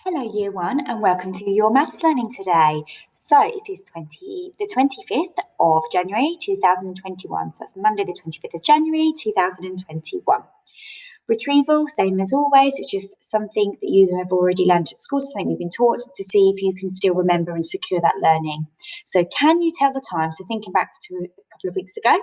Hello Year 1 and welcome to your maths learning today. So it is the 25th of January 2021. So that's Monday the 25th of January 2021. Retrieval, same as always, it's just something that you have already learned at school, something you've been taught to see if you can still remember and secure that learning. So can you tell the time? So thinking back to a couple of weeks ago,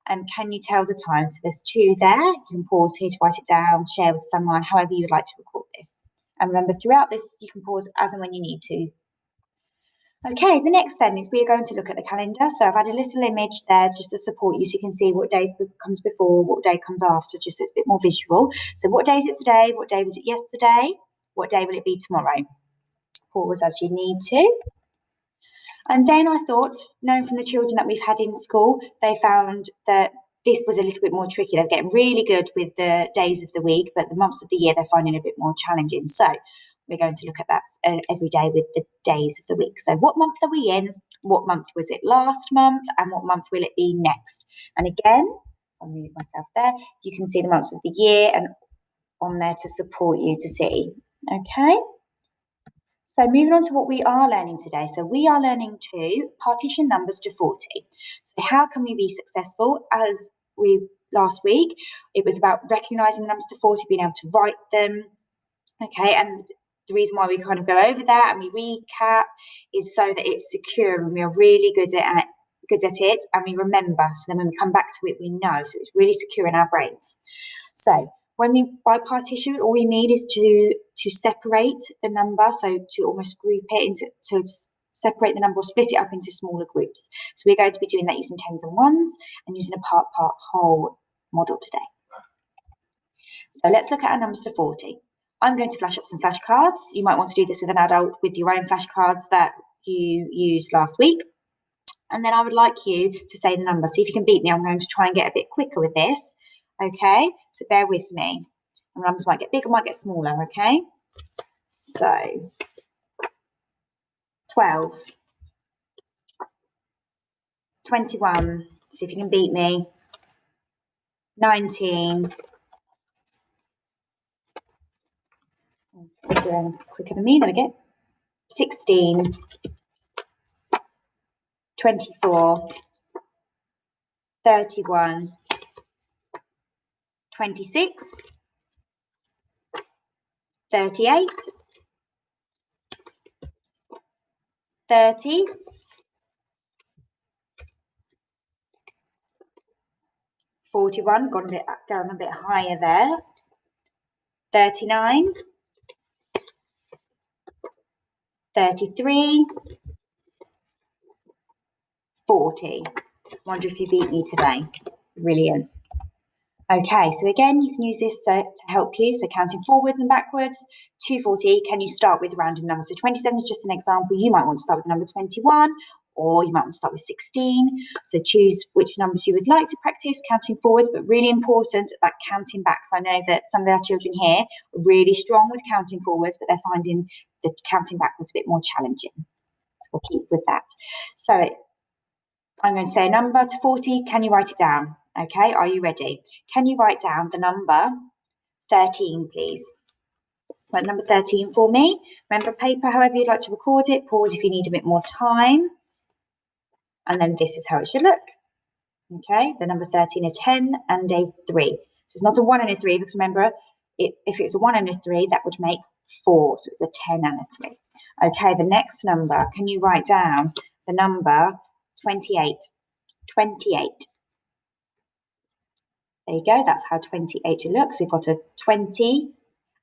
can you tell the time? So there's 2 there. You can pause here to write it down, share with someone, however you would like to record this. And remember, throughout this, you can pause as and when you need to. Okay, the next then is we are going to look at the calendar. So I've had a little image there just to support you so you can see what days comes before, what day comes after, just so it's a bit more visual. So what day is it today? What day was it yesterday? What day will it be tomorrow? Pause as you need to. And then I thought, knowing from the children that we've had in school, they found that this was a little bit more tricky. They're getting really good with the days of the week, but the months of the year they're finding a bit more challenging. So we're going to look at that every day with the days of the week. So what month are we in? What month was it last month? And what month will it be next? And again, I'll move myself there. You can see the months of the year and on there to support you to see. Okay. So moving on to what we are learning today. So we are learning to partition numbers to 40. So how can we be successful? As last week, it was about recognising the numbers to 40, being able to write them. Okay, and the reason why we kind of go over that and we recap is so that it's secure and we are really good at it and we remember. So then when we come back to it, we know. So it's really secure in our brains. So by partition, all we need is to separate the number, so to almost group it into, to separate the number or split it up into smaller groups. So we're going to be doing that using tens and ones and using a part-whole model today. So let's look at our numbers to 40. I'm going to flash up some flashcards. You might want to do this with an adult with your own flashcards that you used last week. And then I would like you to say the number. See if you can beat me. I'm going to try and get a bit quicker with this. Okay, so bear with me. The numbers might get bigger, might get smaller, okay? So, 12, 21, see if you can beat me, 19, quicker than me, there we go, 16, 24, 31, 26, 38, 30, 41, gone down a bit higher there, 39, 33, 40. Wonder if you beat me today. Brilliant. Okay, so again, you can use this to help you. So counting forwards and backwards, 240, can you start with random numbers? So 27 is just an example. You might want to start with number 21, or you might want to start with 16. So choose which numbers you would like to practice counting forwards, but really important that counting backs. I know that some of our children here are really strong with counting forwards, but they're finding the counting backwards a bit more challenging. So we'll keep with that. So I'm going to say a number to 40. Can you write it down? Okay, are you ready? Can you write down the number 13, please? Write number 13 for me. Remember paper, however you'd like to record it. Pause if you need a bit more time. And then this is how it should look. Okay, the number 13, a 10 and a 3. So it's not a 1 and a 3, because remember, if it's a 1 and a 3, that would make 4. So it's a 10 and a 3. Okay, the next number, can you write down the number 28? 28. There you go, that's how 28 looks. We've got a 20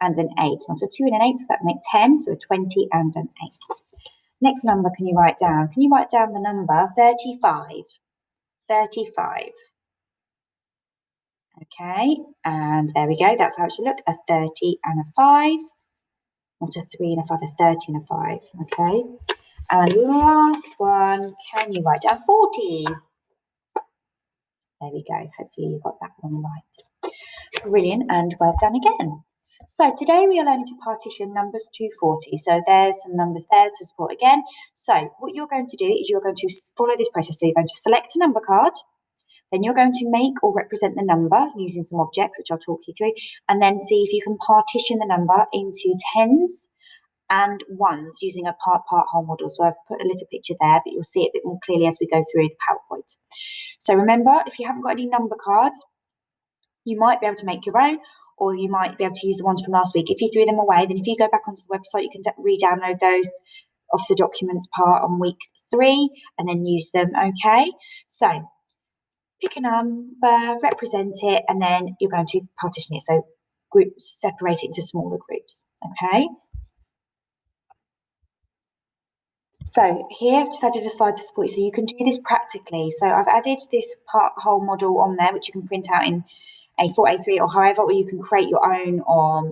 and an 8. Not a 2 and an 8, so that would make 10, so a 20 and an 8. Next number can you write down? Can you write down the number 35? 35. Okay, and there we go, that's how it should look. A 30 and a 5. Not a 3 and a 5, a 30 and a 5. Okay, and last one, can you write down 40? There we go. Hopefully you got that one right. Brilliant, and well done again. So today we are learning to partition numbers to 40. So there's some numbers there to support again. So what you're going to do is you're going to follow this process. So you're going to select a number card. Then you're going to make or represent the number using some objects, which I'll talk you through. And then see if you can partition the number into tens and ones using a part whole model. So I've put a little picture there, but you'll see it a bit more clearly as we go through the PowerPoint. So remember, if you haven't got any number cards, you might be able to make your own, or you might be able to use the ones from last week. If you threw them away, then if you go back onto the website, you can re-download those off the documents part on week 3 and then use them, okay? So pick a number, represent it, and then you're going to partition it. So separate it into smaller groups, okay? So here I've just added a slide to support you, so you can do this practically. So I've added this part whole model on there, which you can print out in A4, A3, or however, or you can create your own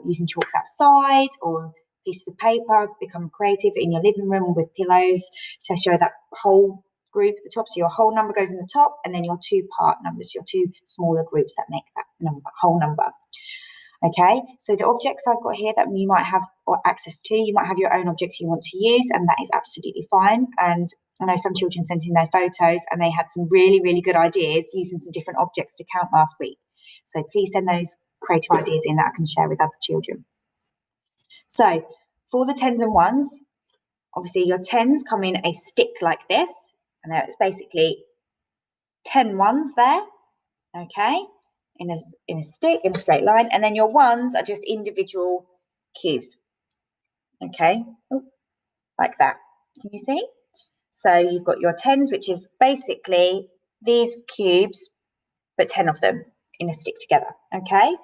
using chalks outside or pieces of paper, become creative in your living room with pillows to show that whole group at the top. So your whole number goes in the top, and then your 2 part numbers, your 2 smaller groups that make that number, whole number. Okay, so the objects I've got here that you might have access to, you might have your own objects you want to use, and that is absolutely fine. And I know some children sent in their photos and they had some really, really good ideas using some different objects to count last week. So please send those creative ideas in that I can share with other children. So for the 10s and 1s, obviously your 10s come in a stick like this, and it's basically 10 ones there, okay, in a stick, in a straight line, and then your 1s are just individual cubes, okay, like that. Can you see? So you've got your 10s, which is basically these cubes, but 10 of them in a stick together, okay?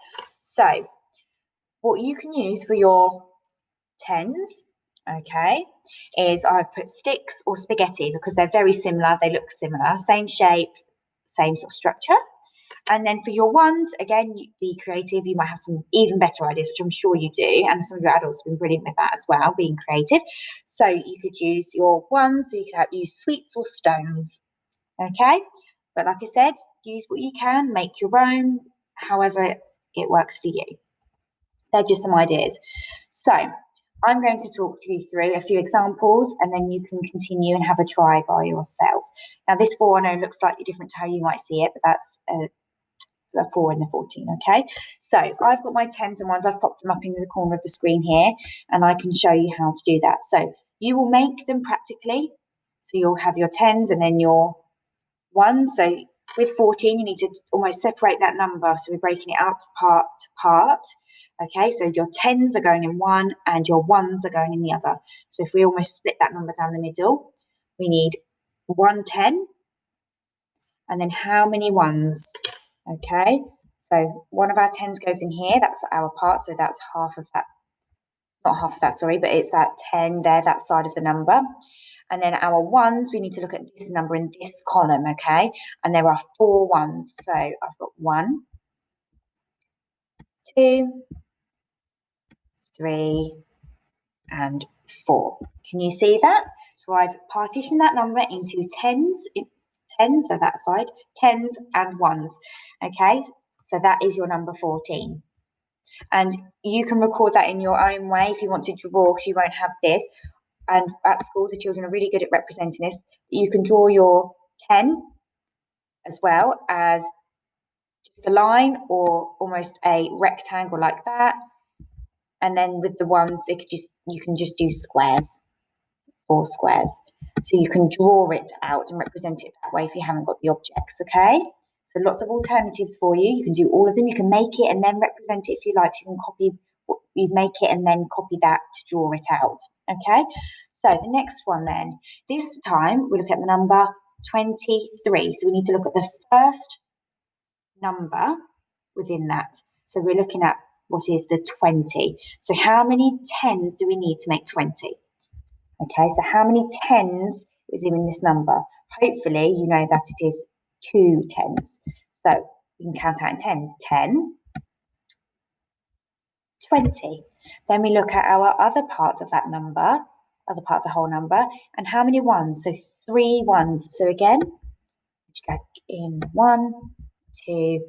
So what you can use for your 10s, okay, is I've put sticks or spaghetti because they're very similar, they look similar, same shape, same sort of structure. And then for your 1s, again, you be creative. You might have some even better ideas, which I'm sure you do. And some of your adults have been brilliant with that as well, being creative. So you could use your 1s, so you could use sweets or stones, okay? But like I said, use what you can, make your own, however it works for you. They're just some ideas. So I'm going to talk you through a few examples, and then you can continue and have a try by yourselves. Now, this 4 I know looks slightly different to how you might see it, but that's the 4 and the 14, okay? So I've got my 10s and 1s. I've popped them up in the corner of the screen here, and I can show you how to do that. So you will make them practically. So you'll have your 10s and then your 1s. So with 14, you need to almost separate that number. So we're breaking it up part to part. Okay, so your 10s are going in one and your 1s are going in the other. So if we almost split that number down the middle, we need 1 10, and then how many 1s? Okay, so one of our 10s goes in here, that's our part, so that's half of that, not half of that, sorry, but it's that 10 there, that side of the number. And then our 1s, we need to look at this number in this column, okay? And there are 4 1s, so I've got 1, 2, 3, and 4. Can you see that? So I've partitioned that number into 10s, so that side, 10s and 1s, okay? So that is your number 14. And you can record that in your own way if you want to draw, because you won't have this. And at school, the children are really good at representing this. You can draw your 10 as well as just a line or almost a rectangle like that. And then with the 1s, you can just do squares, 4 squares. So you can draw it out and represent it that way if you haven't got the objects, okay? So lots of alternatives for you. You can do all of them. You can make it and then represent it if you like. So you can make it and then copy that to draw it out, okay? So the next one then, this time we're looking at the number 23. So we need to look at the first number within that. So we're looking at what is the 20. So how many 10s do we need to make 20? Okay, so how many 10s is in this number? Hopefully you know that it is 2 10s. So you can count out in 10s. 10, 20. Then we look at our other part of that number, other part of the whole number, and how many 1s? So 3 1s. So again, drag in 1, 2,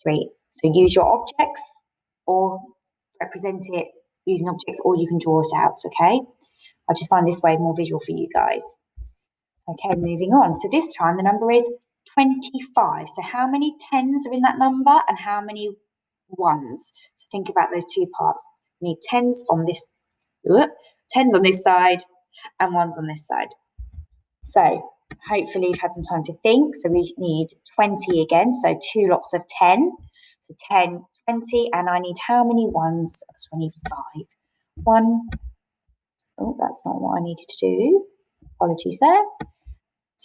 3. So use your objects or represent it using objects, or you can draw it out, okay? I just find this way more visual for you guys. Okay, moving on. So this time the number is 25. So how many 10s are in that number and how many 1s? So think about those two parts. We need 10s on this, 10s on this side and 1s on this side. So hopefully you've had some time to think. So we need 20 again, so 2 lots of 10. So 10, 20, and I need how many 1s? 25. 1. Oh, that's not what I needed to do. Apologies there.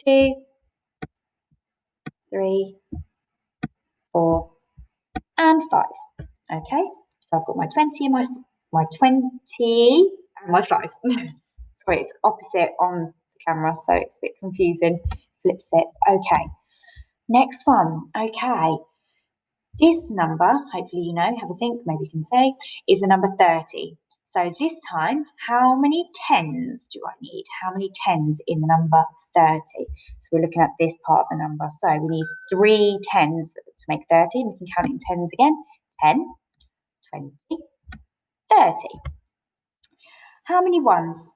2, 3, 4, and 5. Okay, so I've got my 20 and my 20 and my 5. Sorry, it's opposite on the camera, so it's a bit confusing. Flips it. Okay, next one. Okay, this number, hopefully you know, have a think, maybe you can say, is the number 30. So this time, how many 10s do I need? How many 10s in the number 30? So we're looking at this part of the number. So we need 3 10s to make 30. We can count it in 10s again. 10, 20, 30. How many 1s?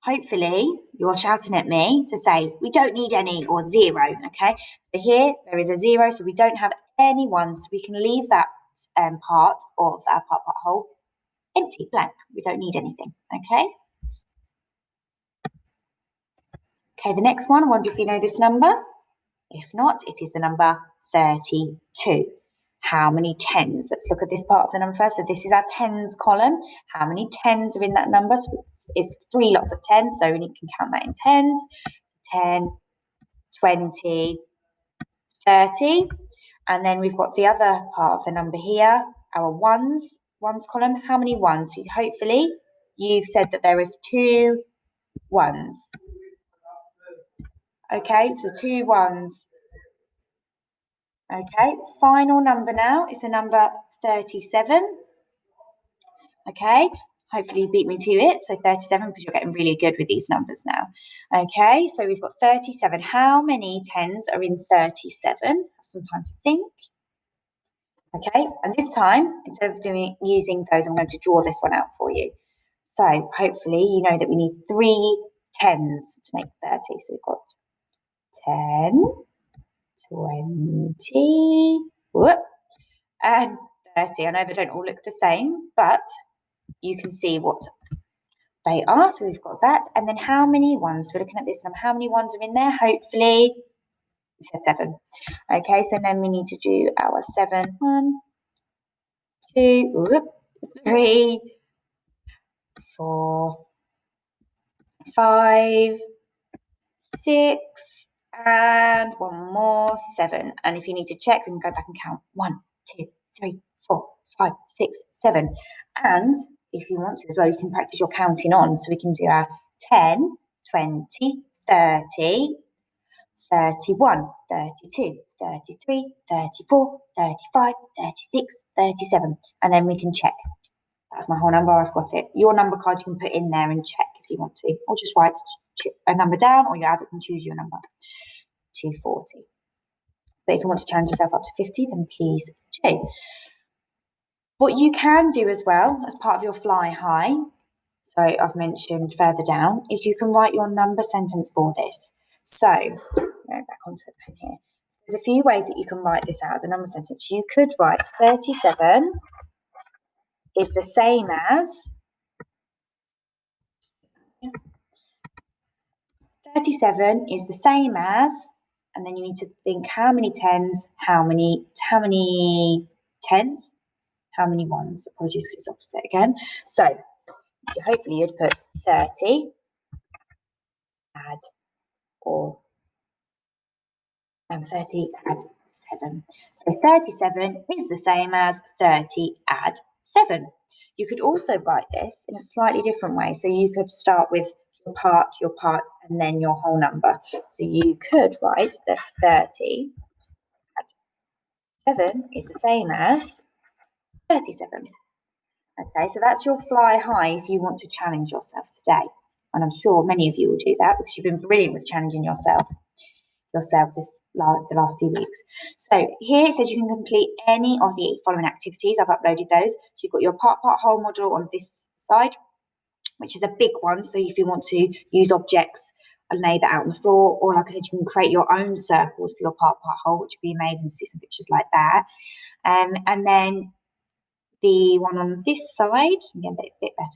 Hopefully you're shouting at me to say we don't need any or 0, okay? So here there is a 0, so we don't have any 1s. So we can leave that part of our part hole empty, blank. We don't need anything, okay? Okay, the next one, I wonder if you know this number. If not, it is the number 32. How many 10s? Let's look at this part of the number first. So this is our 10s column. How many 10s are in that number? So it's 3 lots of 10, so we can count that in 10s. 10, 20, 30. And then we've got the other part of the number here, our 1s column. How many 1s? So hopefully you've said that there is 2 1s. Okay, so 2 1s. Okay, final number now is the number 37. Okay, hopefully you beat me to it. So 37, because you're getting really good with these numbers now. Okay, so we've got 37. How many 10s are in 37? Have some time to think. Okay, and this time, instead of using those, I'm going to draw this one out for you. So hopefully you know that we need 3 10s to make 30. So we've got 10, 20, whoop, and 30. I know they don't all look the same, but you can see what they are. So we've got that. And then how many 1s? We're looking at this number. How many 1s are in there? Hopefully, we said 7. Okay, so then we need to do our 7. 1, 2, whoop, 3, 4, 5, 6, and one more, 7. And if you need to check, we can go back and count 1, 2, 3, 4, 5, 6, 7. And if you want to as well, you can practice your counting on. So we can do our 10, 20, 30, 31, 32, 33, 34, 35, 36, 37. And then we can check. That's my whole number, I've got it. Your number card you can put in there and check if you want to. Or just write a number down, or your adult can choose your number. 240. But if you want to challenge yourself up to 50, then please do. What you can do as well, as part of your fly high, so I've mentioned further down, is you can write your number sentence for this. So, go back onto the pen here. So there's a few ways that you can write this out as a number sentence. You could write 37 is the same as 37 is the same as, and then you need to think how many 10s, how many 10s, how many 1s. Apologies, because it's opposite again. So hopefully you'd put 30, add 4, and 30, add 7. So 37 is the same as 30, add 7. You could also write this in a slightly different way. So you could start with your part, and then your whole number. So you could write that 30 add 7 is the same as 37. Okay, so that's your fly high if you want to challenge yourself today. And I'm sure many of you will do that because you've been brilliant with challenging yourselves the last few weeks. So here it says you can complete any of the following activities. I've uploaded those. So you've got your part whole model on this side, which is a big one. So if you want to use objects and lay that out on the floor, or like I said, you can create your own circles for your part whole, which would be amazing to see some pictures like that. And then the one on this side, again, a bit better